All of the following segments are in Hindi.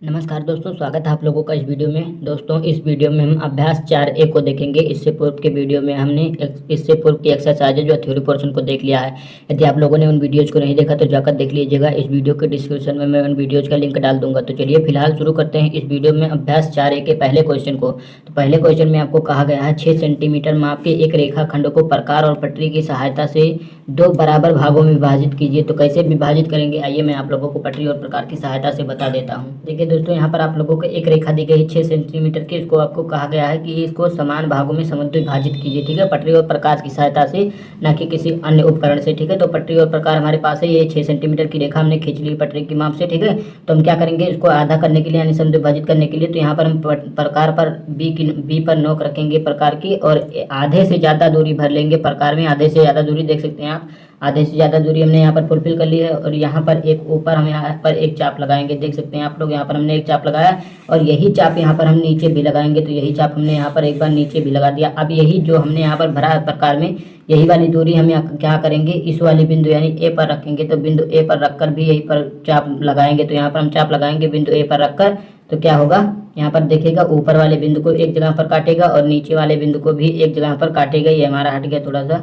नमस्कार दोस्तों, स्वागत है आप लोगों का इस वीडियो में। दोस्तों, इस वीडियो में हम अभ्यास 4A को देखेंगे। इससे पूर्व के वीडियो में हमने इससे पूर्व की एक्सरसाइज जो थ्योरी पोर्शन को देख लिया है। यदि आप लोगों ने उन वीडियोज़ को नहीं देखा तो जाकर देख लीजिएगा। इस वीडियो के डिस्क्रिप्शन में मैं उन वीडियोज़ का लिंक डाल दूंगा। तो चलिए फिलहाल शुरू करते हैं इस वीडियो में अभ्यास 4A के पहले क्वेश्चन को। तो पहले क्वेश्चन में आपको कहा गया है 6 सेंटीमीटर माप के एक रेखाखंड को प्रकार और पटरी की सहायता से दो बराबर भागों में विभाजित कीजिए। तो कैसे विभाजित करेंगे, आइए मैं आप लोगों को पटरी और प्रकार की सहायता से बता देता हूँ। देखिए दोस्तों, यहाँ पर आप लोगों को एक रेखा दी गई 6 सेंटीमीटर की। इसको आपको कहा गया है कि इसको समान भागों में समद्विभाजित कीजिए, ठीक है, पटरी और प्रकार की सहायता से, ना कि किसी अन्य उपकरण से, ठीक है। तो पटरी और प्रकार हमारे पास है, ये 6 सेंटीमीटर की रेखा हमने खींच ली पटरी की माप से, ठीक है। तो हम क्या करेंगे, इसको आधा करने के लिए यानी समद्विभाजित करने के लिए, तो यहाँ पर हम प्रकार पर बी पर नोक रखेंगे प्रकार की, और आधे से ज़्यादा दूरी भर लेंगे प्रकार में। आधे से ज़्यादा दूरी देख सकते हैं आप, आधे से ज़्यादा दूरी हमने यहाँ पर फुलफिल कर ली है। और यहाँ पर एक ऊपर हम यहाँ पर एक चाप लगाएंगे, देख सकते हैं आप लोग, यहाँ पर हमने एक चाप लगाया और यही चाप यहाँ पर हम नीचे भी लगाएंगे। तो यही चाप हमने यहाँ पर एक बार नीचे भी लगा दिया। अब यही जो हमने यहाँ पर भरा है प्रकार में, यही वाली दूरी हम यहाँ क्या करेंगे, इस वाली बिंदु यानी ए पर रखेंगे। तो बिंदु ए पर रखकर भी यही पर चाप लगाएंगे। तो यहाँ पर हम चाप लगाएंगे बिंदु ए पर रखकर। तो क्या होगा, यहाँ पर देखिएगा, ऊपर वाले बिंदु को एक जगह पर काटेगा और नीचे वाले बिंदु को भी एक जगह पर काटेगा। ये हमारा हट गया थोड़ा सा,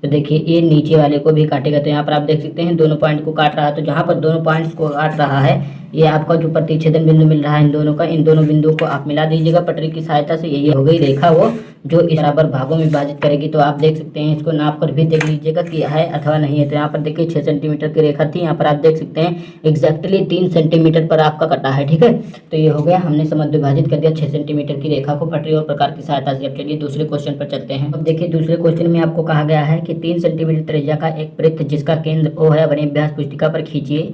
तो देखिए ये नीचे वाले को भी काटेगा। तो यहाँ पर आप देख सकते हैं दोनों पॉइंट को काट रहा है। तो जहाँ पर दोनों पॉइंट्स को काट रहा है, ये आपका जो प्रतिच्छेदन बिंदु मिल रहा है इन दोनों का, इन दोनों बिंदुओं को आप मिला दीजिएगा पटरी की सहायता से। यही हो गई रेखा वो जो इस बराबर भागों में विभाजित करेगी। तो आप देख सकते हैं, इसको नाप कर भी देख लीजिएगा कि है अथवा नहीं है। तो यहाँ पर देखिए 6 सेंटीमीटर की रेखा थी, यहाँ पर आप देख सकते हैं एग्जैक्टली 3 सेंटीमीटर पर आपका कटा है, ठीक है। तो ये हो गया, हमने समद्विभाजित कर दिया 6 सेंटीमीटर की रेखा को पटरी और प्रकार की सहायता से। अब चलिए दूसरे क्वेश्चन पर चलते हैं। अब देखिए दूसरे क्वेश्चन में आपको कहा गया है कि 3 सेंटीमीटर त्रिज्या का एक वृत्त जिसका केंद्र O है, अपनी अभ्यास पुस्तिका पर खींचिए।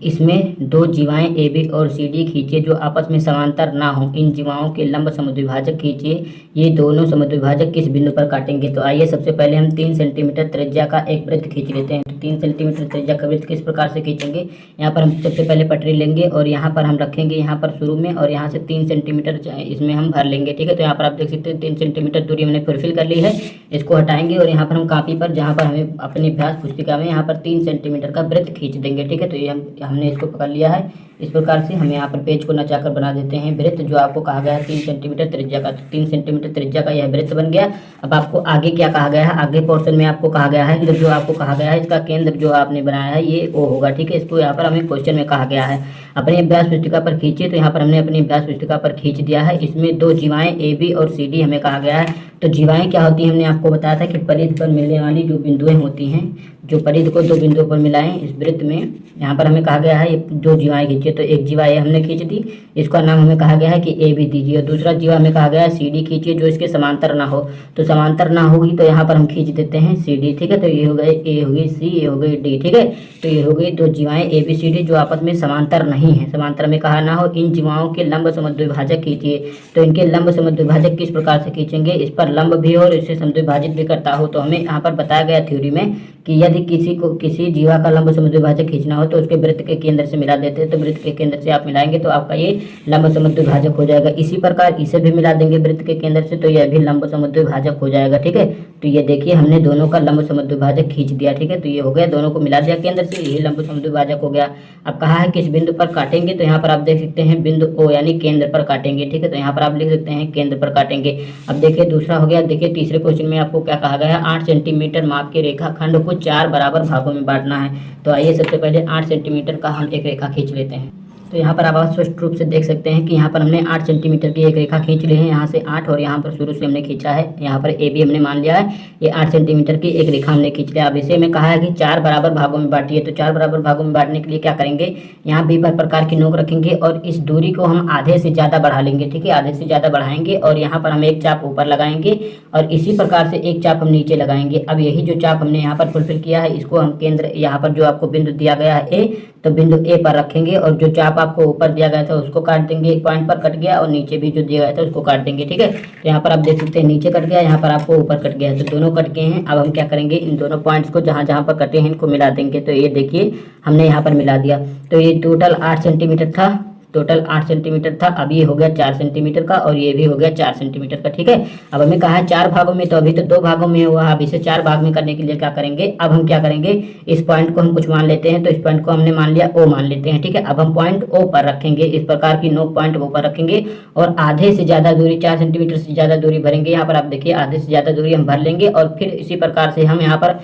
इसमें दो जीवाएं AB और CD खींचिए जो आपस में समांतर ना हो। इन जीवाओं के लंब समद्विभाजक खींचिए। ये दोनों समद्विभाजक किस बिंदु पर काटेंगे। तो आइए सबसे पहले हम 3 सेंटीमीटर त्रिज्या का एक वृत्त खींच लेते हैं। तो 3 सेंटीमीटर त्रिज्या का वृत्त किस प्रकार से खींचेंगे, यहाँ पर हम सबसे पहले पटरी लेंगे और यहाँ पर हम रखेंगे यहाँ पर शुरू में, और यहाँ से 3 सेंटीमीटर इसमें हम भर लेंगे, ठीक है। तो यहाँ पर आप देख सकते हैं 3 सेंटीमीटर दूरी हमने फुलफिल कर ली है। इसको हटाएंगे और यहाँ पर हम कॉपी पर, जहाँ पर हमें अपनी अभ्यास पुस्तिका में, यहाँ पर 3 सेंटीमीटर का वृत्त खींच देंगे, ठीक है। तो ये हमने इसको पकड़ लिया है। इस प्रकार से हम यहाँ पर पेज को नचाकर बना देते हैं वृत्त जो आपको कहा गया है 3 सेंटीमीटर त्रिज्या का। तो 3 सेंटीमीटर त्रिज्या का यह वृत्त बन गया। अब आपको आगे क्या कहा गया है, आगे पोर्शन में आपको कहा गया है, जो आपको कहा गया है इसका केंद्र जो आपने बनाया है ये O होगा, ठीक है। इसको यहाँ पर हमें क्वेश्चन में कहा गया है अपनी अभ्यास पुस्तिका पर खींचिए। तो यहाँ पर हमने अपनी अभ्यास पुस्तिका पर खींच दिया है। इसमें दो जीवाएं AB और CD हमें कहा गया है। तो जीवाएं क्या होती हैं, हमने आपको बताया था कि परिधि पर मिलने वाली जो बिंदुएं होती हैं, जो परिधि को दो बिंदुओं पर मिलाएं इस वृत्त में, यहाँ पर हमें कहा गया है ये दो जीवाएं खींचिए। तो एक जीवा ए हमने खींच दी, इसका नाम हमें कहा गया है कि AB दीजिए। और दूसरा जीवा हमें कहा गया है CD खींचिए जो इसके समांतर ना हो। तो समांतर ना होगी तो यहाँ पर हम खींच देते हैं CD, ठीक है। तो ये हो गए A हो गई C, ये हो गई D, ठीक है। तो ये हो गई दो जीवाएं ABCD जो आपस में समांतर नहीं है, समांतर में कहा ना हो। इन जीवाओं के लंब समद्विभाजक खींचिए। तो इनके लंब समद्विभाजक किस प्रकार से खींचेंगे, इस पर लंब भी और इससे समद्विभाजित भी करता हो। तो हमें यहाँ पर बताया गया थ्योरी में कि यदि किसी जीवा का लंब समद्विभाजक खींचना हो तो उसके वृत्त के केंद्र से मिला देते हैं। तो वृत्त के केंद्र से आप मिलाएंगे तो आपका ये लंब समद्विभाजक हो जाएगा। इसी प्रकार इसे भी मिला देंगे वृत्त के केंद्र से, तो यह भी लंब समद्विभाजक हो जाएगा, ठीक है। तो ये देखिए हमने दोनों का लंब समद्विभाजक खींच दिया, ठीक है। तो ये हो गया, दोनों को मिला दिया केंद्र से, यही लंब समद्विभाजक हो गया। अब कहा है किस बिंदु पर काटेंगे, तो यहाँ पर आप देख सकते हैं बिंदु O यानी केंद्र पर काटेंगे, ठीक है। तो यहाँ पर आप लिख सकते हैं केंद्र पर काटेंगे। अब देखिए दूसरा हो गया, देखिए तीसरे क्वेश्चन में आपको क्या कहा गया है, 8 सेंटीमीटर माप के रेखाखंड को 4 बराबर भागों में बांटना है। तो आइए सबसे पहले 8 सेंटीमीटर का हम एक रेखा खींच लेते हैं। तो यहाँ पर आप स्पष्ट रूप से देख सकते हैं कि यहाँ पर हमने 8 सेंटीमीटर की एक रेखा खींच ली है, यहाँ से 8 और यहाँ पर शुरू से हमने खींचा है, यहाँ पर AB हमने मान लिया है। ये 8 सेंटीमीटर की एक रेखा हमने खींच लिया। अब इसे में कहा है कि 4 बराबर भागों में बांटिए। तो 4 बराबर भागों में बांटने के लिए क्या करेंगे, यहाँ B पर प्रकार की नोक रखेंगे और इस दूरी को हम आधे से ज़्यादा बढ़ा लेंगे, ठीक है। आधे से ज़्यादा बढ़ाएंगे और यहाँ पर हम एक चाप ऊपर लगाएंगे और इसी प्रकार से एक चाप हम नीचे लगाएंगे। अब यही जो चाप हमने यहाँ पर फुलफिल किया है, इसको हम केंद्र, यहाँ पर जो आपको बिंदु दिया गया है A, तो बिंदु A पर रखेंगे और जो चाप आपको ऊपर दिया गया था उसको काट देंगे, एक पॉइंट पर कट गया, और नीचे भी जो दिया गया था उसको काट देंगे, ठीक है। तो यहाँ पर आप देख सकते हैं नीचे कट गया, यहाँ पर आपको ऊपर कट गया, तो दोनों कट गए हैं। अब हम क्या करेंगे, इन दोनों पॉइंट्स को जहाँ जहाँ पर कटे हैं इनको मिला देंगे। तो ये देखिए हमने यहाँ पर मिला दिया। तो ये टोटल 8 सेंटीमीटर था, टोटल 8 सेंटीमीटर था, अब ये हो गया 4 सेंटीमीटर का और ये भी हो गया 4 सेंटीमीटर का। ठीक है, अब हमें कहा है 4 भागों में, तो अभी तो 2 भागों में हुआ। अब इसे 4 भाग में करने के लिए क्या करेंगे, अब हम क्या करेंगे, इस पॉइंट को हम कुछ मान लेते हैं, तो इस पॉइंट को हमने मान लिया O मान लेते हैं। ठीक है, अब हम पॉइंट O पर रखेंगे, इस प्रकार की नोक पॉइंट O पर रखेंगे और आधे से ज़्यादा दूरी, 4 सेंटीमीटर से ज़्यादा दूरी भरेंगे। यहाँ पर आप देखिए आधे से ज़्यादा दूरी हम भर लेंगे और फिर इसी प्रकार से हम यहाँ पर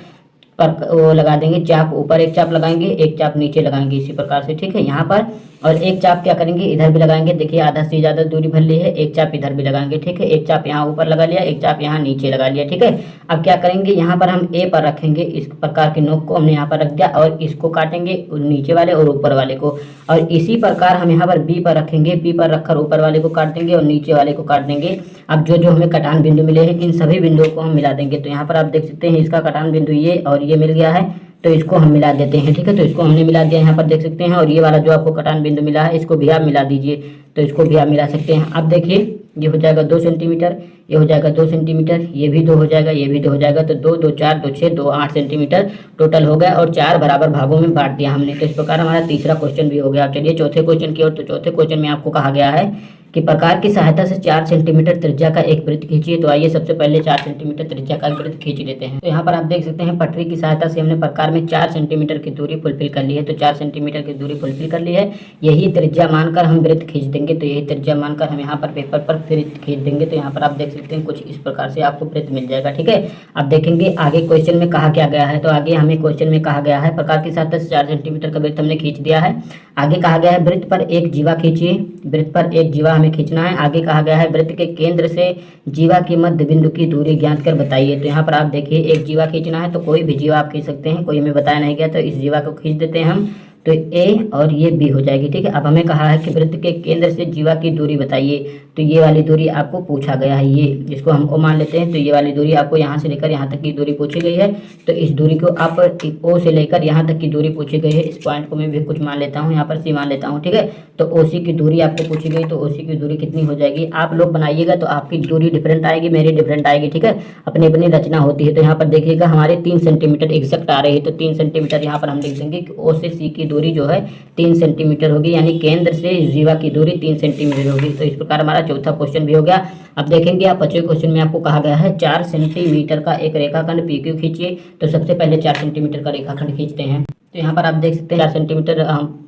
वो लगा देंगे चाप, ऊपर एक चाप लगाएंगे, एक चाप नीचे लगाएंगे इसी प्रकार से। ठीक है, यहाँ पर और एक चाप क्या करेंगे, इधर भी लगाएंगे। देखिए आधा से ज़्यादा दूरी भर ली है, एक चाप इधर भी लगाएंगे। ठीक है, एक चाप यहाँ ऊपर लगा लिया, एक चाप यहाँ नीचे लगा लिया। ठीक है, अब क्या करेंगे, यहाँ पर हम ए पर रखेंगे, इस प्रकार की नोक को हमने यहाँ पर रख दिया और इसको काटेंगे नीचे वाले और ऊपर वाले को। और इसी प्रकार हम यहाँ पर बी पर रखेंगे, बी पर रखकर ऊपर वाले को काट देंगे और नीचे वाले को काट देंगे। अब जो जो हमें कटान बिंदु मिले हैं इन सभी बिंदुओं को हम मिला देंगे। तो यहाँ पर आप देख सकते हैं इसका कटान बिंदु ये और ये मिल गया है, तो इसको हम मिला देते हैं। ठीक है, तो इसको हमने मिला दिया, यहाँ पर देख सकते हैं। और ये वाला जो आपको कटान बिंदु मिला है इसको भी आप मिला दीजिए, तो इसको भी आप मिला सकते हैं। अब देखिए ये हो जाएगा 2 सेंटीमीटर, ये हो जाएगा 2 सेंटीमीटर, ये भी 2 हो जाएगा, ये भी 2 हो जाएगा। तो 2 2 4 2 6 2 8 सेंटीमीटर टोटल हो गया और 4 बराबर भागों में बांट दिया हमने। तो इस प्रकार हमारा तीसरा क्वेश्चन भी हो गया। अब चलिए चौथे क्वेश्चन की ओर। तो चौथे क्वेश्चन में आपको कहा गया है कि प्रकार की सहायता से 4 सेंटीमीटर त्रिज्या का एक वृत्त खींचिए। तो आइए सबसे पहले 4 सेंटीमीटर त्रिज्या का वृत्त खींच लेते हैं। तो यहाँ पर आप देख सकते हैं पटरी की सहायता से हमने प्रकार में 4 सेंटीमीटर की दूरी फुलफिल कर ली है। तो 4 सेंटीमीटर की दूरी फुलफिल कर ली है, यही त्रिज्या मानकर हम वृत्त खींच देंगे। तो यही त्रिज्या मानकर हम यहाँ पर पेपर पर फिर खींच देंगे। तो यहाँ पर आप देख सकते हैं कुछ इस प्रकार से आपको वृत्त मिल जाएगा। ठीक है, अब देखेंगे आगे क्वेश्चन में कहा क्या गया है। तो आगे हमें क्वेश्चन में कहा गया है प्रकार की सहायता से 4 सेंटीमीटर का वृत्त हमने खींच दिया है। आगे कहा गया है वृत्त पर एक जीवा खींचिए, वृत्त पर एक जीवा हमें खींचना है। आगे कहा गया है वृत्त के केंद्र से जीवा की मध्य बिंदु की दूरी ज्ञात कर बताइए। तो यहाँ पर आप देखिए एक जीवा खींचना है, तो कोई भी जीवा आप खींच सकते हैं, कोई हमें बताया नहीं गया, तो इस जीवा को खींच देते हैं हम। तो ए और ये बी हो जाएगी। ठीक है, अब हमें कहा है कि वृत्त के केंद्र से जीवा की दूरी बताइए। तो ये वाली दूरी आपको पूछा गया है, ये जिसको हम ओ मान लेते हैं। तो ये वाली दूरी आपको यहाँ से लेकर यहाँ तक की दूरी पूछी गई है। तो इस दूरी को आप ओ से लेकर यहाँ तक की दूरी पूछी गई है। इस पॉइंट को मैं भी कुछ मान लेता हूँ, यहाँ पर सी मान लेता हूँ। ठीक है, तो ओ सी की दूरी आपको पूछी गई, तो ओ सी की दूरी कितनी हो जाएगी, आप लोग बनाइएगा तो आपकी दूरी डिफरेंट आएगी, मेरी डिफरेंट आएगी। ठीक है, अपनी अपनी रचना होती है। तो यहाँ पर देखिएगा हमारे 3 सेंटीमीटर एग्जैक्ट आ रही है। तो 3 सेंटीमीटर यहाँ पर हम लिख देंगे कि ओ से सी की दूरी जो है 3 सेंटीमीटर होगी, यानी केंद्र से जीवा की दूरी 3 सेंटीमीटर होगी। तो इस प्रकार हमारा चौथा क्वेश्चन भी हो गया। अब देखेंगे आप 5वें क्वेश्चन में आपको कहा गया है 4 सेंटीमीटर का एक रेखाखंड पी क्यू खींचिए। तो सबसे पहले 4 सेंटीमीटर का रेखाखंड खींचते हैं। तो यहाँ पर आप देख सकते हैं 4 सेंटीमीटर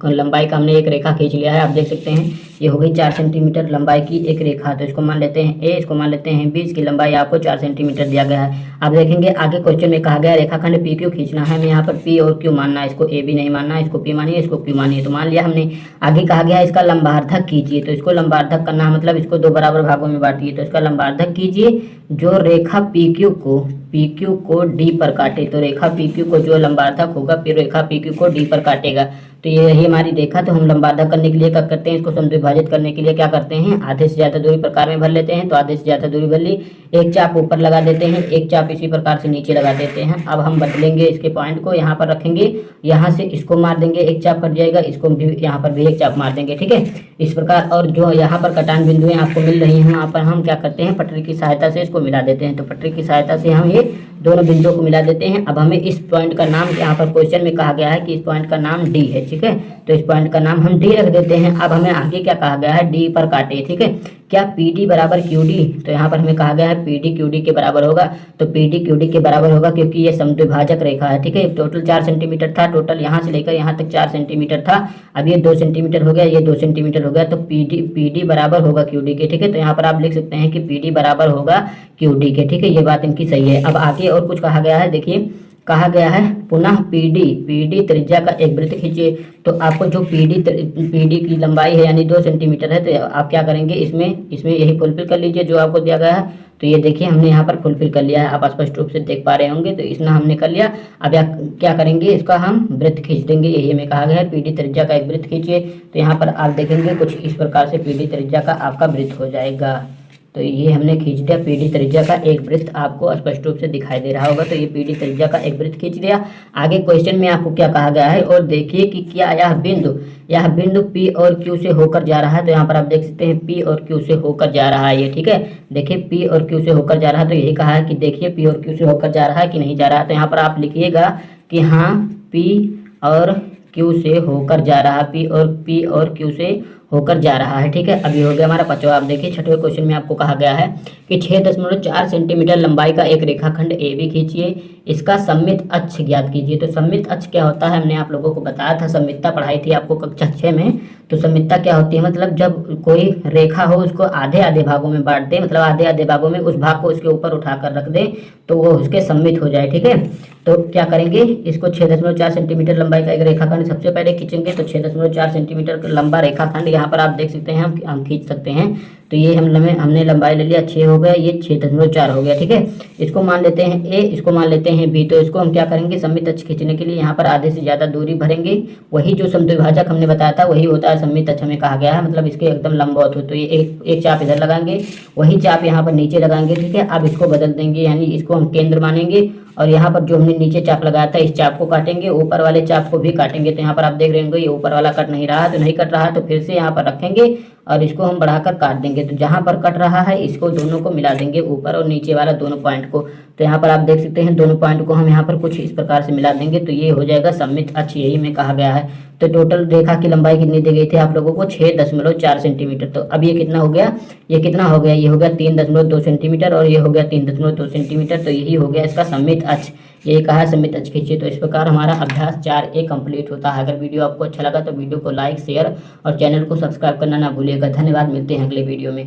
लंबाई का हमने एक रेखा खींच लिया है। आप देख सकते हैं ये हो गई 4 सेंटीमीटर लंबाई की एक रेखा। तो इसको मान लेते हैं ए, इसको मान लेते हैं बी, इसकी लंबाई आपको 4 सेंटीमीटर दिया गया है। आप देखेंगे आगे क्वेश्चन में कहा गया रेखाखंड पी क्यू खींचना है। हमें यहाँ पर पी और क्यू मानना है, इसको ए भी नहीं मानना है, इसको पी मानिए, इसको क्यू मानिए। तो मान लिया हमने। आगे कहा गया इसका लंबार्धक कीजिए। तो इसको लंबार्धक करना है, मतलब इसको 2 बराबर भागों में बांटिए। तो इसका लंबार्धक कीजिए जो रेखा पी क्यू को डी पर काटे। तो रेखा पी क्यू को जो लंबार्धक होगा फिर रेखा पी क्यू को डी पर काटेगा। तो ये रही हमारी रेखा। तो हम लंबार्धक करने के लिए क्या करते हैं, इसको समद्विभाजित करने के लिए क्या करते हैं, आधे से ज़्यादा दूरी प्रकार में भर लेते हैं। तो आधे से ज़्यादा दूरी भर ली, एक चाप ऊपर लगा देते हैं, एक चाप इसी प्रकार से नीचे लगा देते हैं। अब हम बदलेंगे इसके पॉइंट को, यहाँ पर रखेंगे, यहाँ से इसको मार देंगे, एक चाप कट जाएगा, इसको भी यहाँ पर भी एक चाप मार देंगे। ठीक है, इस प्रकार। और जो यहाँ पर कटान बिंदुएं आपको मिल रही हैं, यहाँ पर हम क्या करते हैं, पटरी की सहायता से इसको मिला देते हैं। तो पटरी की सहायता से हम ये दोनों बिंदुओं को मिला देते हैं। अब हमें इस पॉइंट का नाम, यहाँ पर क्वेश्चन में कहा गया है कि इस पॉइंट का नाम डी है। ठीक है, तो इस पॉइंट का नाम हम डी रख देते हैं। अब हमें आगे क्या कहा गया है, डी पर काटे। ठीक है, क्या पी डी बराबर क्यू डी। तो यहाँ पर हमें कहा गया है पी डी क्यू डी के बराबर होगा। तो पी डी क्यू डी के बराबर होगा क्योंकि ये समद्विभाजक रेखा है। ठीक है, टोटल 4 सेंटीमीटर था, टोटल यहाँ से लेकर यहाँ तक 4 सेंटीमीटर था। अब ये 2 सेंटीमीटर हो गया, ये 2 सेंटीमीटर हो गया। तो पी डी बराबर होगा क्यू डी के। ठीक है, तो यहाँ पर आप लिख सकते हैं कि पी डी बराबर होगा क्यू डी के। ठीक है, ये बात इनकी सही है। अब आगे और कुछ कहा गया है, देखिए कहा गया है पुनः पीडी त्रिज्या का एक वृत्त खींचिए। तो आपको जो पीडी की लंबाई है यानी 2 सेंटीमीटर है, तो आप क्या करेंगे, इसमें यही फुलफिल कर लीजिए जो आपको दिया गया है। तो ये देखिए हमने यहाँ पर फुलफिल कर लिया है, आप स्पष्ट रूप से देख पा रहे होंगे। तो इसमें हमने कर लिया। अब क्या करेंगे, इसका हम वृत्त खींच देंगे। यही हमें कहा गया है पीडी त्रिज्या का एक वृत्त खींचिए। तो यहाँ पर आप देखेंगे कुछ इस प्रकार से पीडी त्रिज्या का आपका वृत्त हो जाएगा। तो ये हमने खींच दिया पीडी त्रिज्या का एक वृत्त, आपको स्पष्ट रूप से दिखाई दे रहा होगा। तो ये पीडी त्रिज्या का एक वृत्त खींच दिया। आगे क्वेश्चन में आपको क्या कहा गया है, और देखिए कि क्या यह बिंदु P और Q से होकर जा रहा है। तो यहाँ पर आप देख सकते हैं P और Q से होकर जा रहा है ये। ठीक है, देखिए P और Q से होकर जा रहा है। तो यही कहा है कि देखिए P और Q से होकर जा रहा है कि नहीं जा रहा है। तो यहाँ पर आप लिखिएगा कि हाँ P और Q से होकर जा रहा है, P और Q से होकर जा रहा है। ठीक है, अभी हो गया हमारा पांचवा। आप देखिए छठवें क्वेश्चन में आपको कहा गया है कि 6.4 सेंटीमीटर लंबाई का एक रेखाखंड ए बी खींचिए, इसका सममित अक्ष ज्ञात कीजिए। तो सममित अक्ष क्या होता है, हमने आप लोगों को बताया था, सममितता पढ़ाई थी आपको कक्षा 6 में। तो सममितता क्या होती है, मतलब जब कोई रेखा हो उसको आधे आधे भागों में बांट दे, मतलब आधे आधे भागों में उस भाग को उसके ऊपर उठाकर रख दे तो वो उसके सममित हो जाए। ठीक है, तो क्या करेंगे, इसको 6.4 सेंटीमीटर लंबाई का एक रेखाखंड सबसे पहले खींचेंगे। तो 6.4 सेंटीमीटर लंबा रेखाखंड यहाँ पर आप देख सकते हैं, हम खींच सकते हैं। तो ये हमने लंबाई ले लिया 6 हो गया, ये 6.4 हो गया। ठीक है, इसको मान लेते हैं ए, इसको मान लेते हैं बी। तो इसको हम क्या करेंगे, सममित अक्ष खींचने के लिए यहाँ पर आधे से ज़्यादा दूरी भरेंगे। वही जो समद्विभाजक हमने बताया था वही होता है सममित अक्ष, हमें कहा गया है, मतलब इसके एकदम लंबवत हो। तो ये एक चाप इधर लगाएंगे, वही चाप यहाँ पर नीचे लगाएंगे। ठीक है, अब इसको बदल देंगे, यानी इसको हम केंद्र मानेंगे और यहाँ पर जो हमने नीचे चाप लगाया था इस चाप को काटेंगे, ऊपर वाले चाप को भी काटेंगे। तो यहाँ पर आप देख रहे होंगे ये ऊपर वाला कट नहीं रहा है, तो नहीं कट रहा है तो फिर से यहाँ पर रखेंगे और इसको हम बढ़ाकर काट देंगे। तो जहाँ पर कट रहा है इसको दोनों को मिला देंगे, ऊपर और नीचे वाला दोनों पॉइंट को। तो यहाँ पर आप देख सकते हैं दोनों पॉइंट को हम यहाँ पर कुछ इस प्रकार से मिला देंगे, तो ये हो जाएगा सममित अक्ष, यही में कहा गया है। तो टोटल रेखा की लंबाई कितनी दी गई थी आप लोगों को, 6.4 सेंटीमीटर। तो अब ये कितना हो गया, ये कितना हो गया, ये हो गया 3.2 सेंटीमीटर और ये हो गया 3.2 सेंटीमीटर। तो यही हो गया इसका सममित अक्ष, ये कहा है सममित अक्ष खींचिए। तो इस प्रकार हमारा अभ्यास 4A कंप्लीट होता है। अगर वीडियो आपको अच्छा लगा तो वीडियो को लाइक शेयर और चैनल को सब्सक्राइब करना ना भूलिएगा। धन्यवाद, मिलते हैं अगले वीडियो में।